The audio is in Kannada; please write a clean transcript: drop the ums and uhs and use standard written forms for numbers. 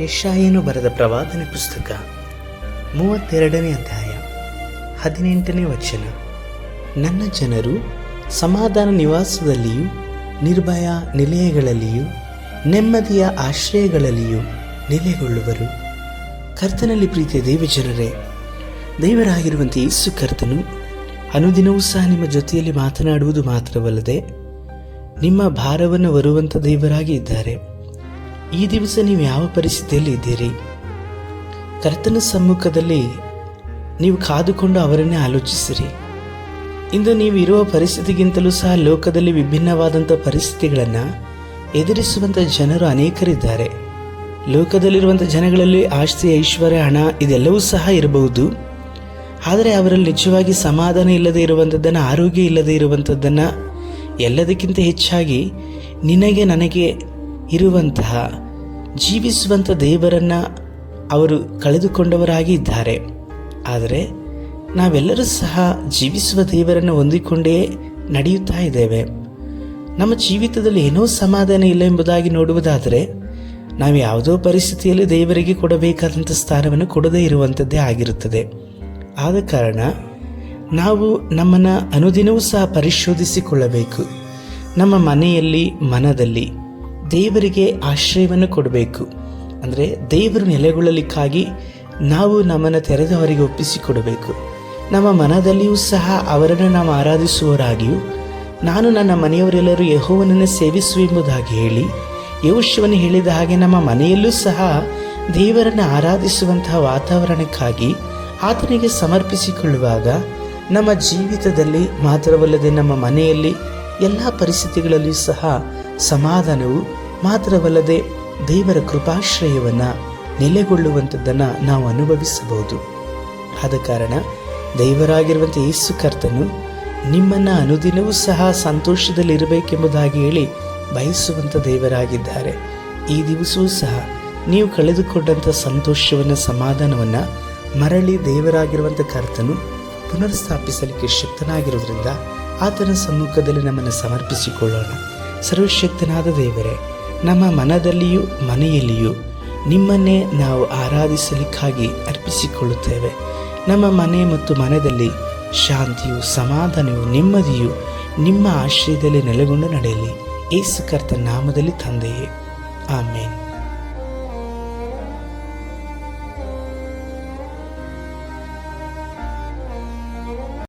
ಯೆಶಾಯನು ಬರೆದ ಪ್ರವಾದನೆ ಪುಸ್ತಕ 32ನೇ ಅಧ್ಯಾಯ 18ನೇ ವಚನ. ನನ್ನ ಜನರು ಸಮಾಧಾನ ನಿವಾಸದಲ್ಲಿಯೂ ನಿರ್ಭಯ ನಿಲಯಗಳಲ್ಲಿಯೂ ನೆಮ್ಮದಿಯ ಆಶ್ರಯಗಳಲ್ಲಿಯೂ ನೆಲೆಗೊಳ್ಳುವರು. ಕರ್ತನಲ್ಲಿ ಪ್ರೀತಿಯ ದೇವಜನರೇ, ದೇವರಾಗಿರುವಂತೆ ಯೇಸು ಕರ್ತನು ಅನುದಿನವೂ ಸಹ ನಿಮ್ಮ ಜೊತೆಯಲ್ಲಿ ಮಾತನಾಡುವುದು ಮಾತ್ರವಲ್ಲದೆ ನಿಮ್ಮ ಭಾರವನ್ನು ಹೊರುವಂಥ ದೇವರಾಗಿ ಇದ್ದಾರೆ. ಈ ದಿವಸ ನೀವು ಯಾವ ಪರಿಸ್ಥಿತಿಯಲ್ಲಿ ಇದ್ದೀರಿ? ಕರ್ತನ ಸಮ್ಮುಖದಲ್ಲಿ ನೀವು ಕಾದುಕೊಂಡು ಅವರನ್ನೇ ಆಲೋಚಿಸಿರಿ. ಇಂದು ನೀವು ಇರುವ ಪರಿಸ್ಥಿತಿಗಿಂತಲೂ ಸಹ ಲೋಕದಲ್ಲಿ ವಿಭಿನ್ನವಾದಂಥ ಪರಿಸ್ಥಿತಿಗಳನ್ನು ಎದುರಿಸುವಂಥ ಜನರು ಅನೇಕರಿದ್ದಾರೆ. ಲೋಕದಲ್ಲಿರುವಂಥ ಜನಗಳಲ್ಲಿ ಆಸ್ತಿ, ಐಶ್ವರ್ಯ, ಹಣ ಇದೆಲ್ಲವೂ ಸಹ ಇರಬಹುದು. ಆದರೆ ಅವರಲ್ಲಿ ನಿಜವಾಗಿ ಸಮಾಧಾನ ಇಲ್ಲದೆ ಇರುವಂಥದ್ದನ್ನು, ಆರೋಗ್ಯ ಇಲ್ಲದೆ ಇರುವಂಥದ್ದನ್ನು, ಎಲ್ಲದಕ್ಕಿಂತ ಹೆಚ್ಚಾಗಿ ನಿನಗೆ ನನಗೆ ಇರುವಂತಹ ಜೀವಿಸುವಂಥ ದೇವರನ್ನು ಅವರು ಕಳೆದುಕೊಂಡವರಾಗಿ ಇದ್ದಾರೆ. ಆದರೆ ನಾವೆಲ್ಲರೂ ಸಹ ಜೀವಿಸುವ ದೇವರನ್ನು ಹೊಂದಿಕೊಂಡೇ ನಡೆಯುತ್ತಾ ಇದ್ದೇವೆ. ನಮ್ಮ ಜೀವಿತದಲ್ಲಿ ಏನೋ ಸಮಾಧಾನ ಇಲ್ಲ ಎಂಬುದಾಗಿ ನೋಡುವುದಾದರೆ ನಾವು ಯಾವುದೋ ಪರಿಸ್ಥಿತಿಯಲ್ಲಿ ದೇವರಿಗೆ ಕೊಡಬೇಕಾದಂಥ ಸ್ಥಾನವನ್ನು ಕೊಡದೇ ಇರುವಂಥದ್ದೇ ಆಗಿರುತ್ತದೆ. ಆದ ಕಾರಣ ನಾವು ನಮ್ಮನ್ನು ಅನುದಿನವೂ ಸಹ ಪರಿಶೋಧಿಸಿಕೊಳ್ಳಬೇಕು. ನಮ್ಮ ಮನೆಯಲ್ಲಿ, ಮನದಲ್ಲಿ ದೇವರಿಗೆ ಆಶ್ರಯವನ್ನು ಕೊಡಬೇಕು. ಅಂದರೆ ದೇವರು ನೆಲೆಗೊಳ್ಳಲಿಕ್ಕಾಗಿ ನಾವು ನಮ್ಮನ್ನು ತೆರೆದವರಿಗೆ ಒಪ್ಪಿಸಿಕೊಡಬೇಕು. ನಮ್ಮ ಮನದಲ್ಲಿಯೂ ಸಹ ಅವರನ್ನು ನಾವು ಆರಾಧಿಸುವವರಾಗಿಯೂ, ನಾನು ನನ್ನ ಮನೆಯವರೆಲ್ಲರೂ ಯೆಹೋವನನ್ನು ಸೇವಿಸುವೆಂಬುದಾಗಿ ಹೇಳಿ ಯೆಹೋಶುವನು ಹೇಳಿದ ಹಾಗೆ ನಮ್ಮ ಮನೆಯಲ್ಲೂ ಸಹ ದೇವರನ್ನು ಆರಾಧಿಸುವಂತಹ ವಾತಾವರಣಕ್ಕಾಗಿ ಆತನಿಗೆ ಸಮರ್ಪಿಸಿಕೊಳ್ಳುವಾಗ ನಮ್ಮ ಜೀವಿತದಲ್ಲಿ ಮಾತ್ರವಲ್ಲದೆ ನಮ್ಮ ಮನೆಯಲ್ಲಿ ಎಲ್ಲ ಪರಿಸ್ಥಿತಿಗಳಲ್ಲಿಯೂ ಸಹ ಸಮಾಧಾನವು ಮಾತ್ರವಲ್ಲದೆ ದೇವರ ಕೃಪಾಶ್ರಯವನ್ನು ನೆಲೆಗೊಳ್ಳುವಂಥದ್ದನ್ನು ನಾವು ಅನುಭವಿಸಬಹುದು. ಆದ ಕಾರಣ ದೇವರಾಗಿರುವಂಥ ಯೇಸು ಕರ್ತನು ನಿಮ್ಮನ್ನು ಅನುದಿನವೂ ಸಹ ಸಂತೋಷದಲ್ಲಿರಬೇಕೆಂಬುದಾಗಿ ಹೇಳಿ ಬಯಸುವಂಥ ದೇವರಾಗಿದ್ದಾರೆ. ಈ ದಿವಸವೂ ಸಹ ನೀವು ಕಳೆದುಕೊಂಡಂಥ ಸಂತೋಷವನ್ನು, ಸಮಾಧಾನವನ್ನು ಮರಳಿ ದೇವರಾಗಿರುವಂಥ ಕರ್ತನು ಪುನರ್ಸ್ಥಾಪಿಸಲಿಕ್ಕೆ ಶಕ್ತನಾಗಿರೋದ್ರಿಂದ ಆತನ ಸಮ್ಮುಖದಲ್ಲಿ ನಮ್ಮನ್ನು ಸಮರ್ಪಿಸಿಕೊಳ್ಳೋಣ. ಸರ್ವಶಕ್ತನಾದ ದೇವರೇ, ನಮ್ಮ ಮನದಲ್ಲಿಯೂ ಮನೆಯಲ್ಲಿಯೂ ನಿಮ್ಮನ್ನೇ ನಾವು ಆರಾಧಿಸಲಿಕ್ಕಾಗಿ ಅರ್ಪಿಸಿಕೊಳ್ಳುತ್ತೇವೆ. ನಮ್ಮ ಮನೆ ಮತ್ತು ಮನದಲ್ಲಿ ಶಾಂತಿಯು, ಸಮಾಧಾನವು, ನೆಮ್ಮದಿಯು ನಿಮ್ಮ ಆಶ್ರಯದಲ್ಲಿ ನೆಲೆಗೊಂಡು ನಡೆಯಲಿ. ಯೇಸು ಕರ್ತನ ನಾಮದಲ್ಲಿ ತಂದೆಯೇ, ಆಮೇನ್.